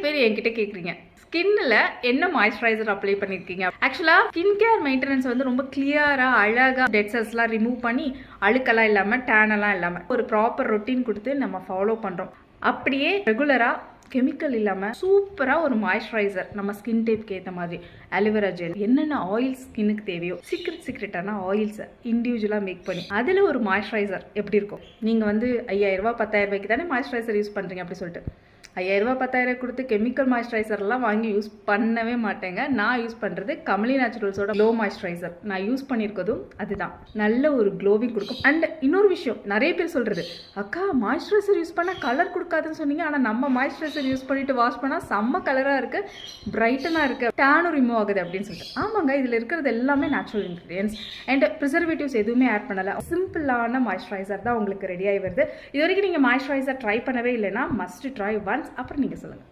பேர் என்கிட்ட கேட்குறீங்க ஸ்கின்ல என்ன மாய்ஸ்சரைசர் அப்ளை பண்ணிருக்கீங்க. ஆக்சுவலா ஸ்கின் கேர் மெயின்டெனன்ஸ் வந்து ரொம்ப கிளியரா அழகா டெட் செல்ஸ்லாம் ரிமூவ் பண்ணி அழுக்கெல்லாம் இல்லாம டேன் எல்லாம் இல்லாம ஒரு ப்ராப்பர் ரொட்டீன் கொடுத்து நம்ம ஃபாலோ பண்றோம். அப்படியே ரெகுலரா கெமிக்கல் இல்லாம சூப்பரா ஒரு மாய்ஸ்சரைசர் நம்ம ஸ்கின் டைப்க்கு ஏற்ற மாதிரி அலோவேரா ஜெல் என்னென்ன ஆயில் ஸ்கின்னுக்கு தேவையோ சீக்ரெட்டான ஆயில்ஸை இண்டிவிஜுவலா மேக் பண்ணி அதுல ஒரு மாய்ஸ்சரைசர் எப்படி இருக்கும். நீங்க வந்து 5000 ரூபாய் 10,000 ரூபாய்க்கு தானே மாய்ஸ்சரைசர் யூஸ் பண்றீங்க அப்படி சொல்லிட்டு 5000 ரூபாய் 10,000 கொடுத்து கெமிக்கல் மாய்ஸ்சரைசர்லாம் வாங்கி யூஸ் பண்ணவே மாட்டேங்க. நான் யூஸ் பண்ணுறது கமலி நேச்சுரல்ஸோட க்ளோ மாய்ஸ்சரைசர். நான் யூஸ் பண்ணியிருக்கதும் அதுதான். நல்ல ஒரு க்ளோவிங் கொடுக்கும். அண்ட் இன்னொரு விஷயம் நிறைய பேர் சொல்கிறது, அக்கா மாய்ஸ்சரைசர் யூஸ் பண்ணால் கலர் கொடுக்காதுன்னு சொன்னீங்க, ஆனால் நம்ம மாய்ஸ்சரைசர் யூஸ் பண்ணிட்டு வாஷ் பண்ணால் செம்ம கலராக இருக்குது, பிரைட்டனாக இருக்குது, டேனும் ரிமூவ் ஆகுது அப்படின்னு சொல்லிட்டு. ஆமாங்க, இதில் இருக்கிறது எல்லாமே நேச்சுரல் இன்க்ரீடியன்ஸ் அண்ட் ப்ரிசர்வேட்டிவ்ஸ் எதுவுமே ஆட் பண்ணலை. சிம்பிளான மாய்ஸ்சரைசர் தான் உங்களுக்கு ரெடியாகி வருது. இது வரைக்கும் நீங்கள் மாய்ஸ்சரைசர் ட்ரை பண்ணவே இல்லைன்னா மஸ்ட் ட்ரை ஒன்ஸ். அப்புறம் நீங்கள் சொல்லுங்கள்.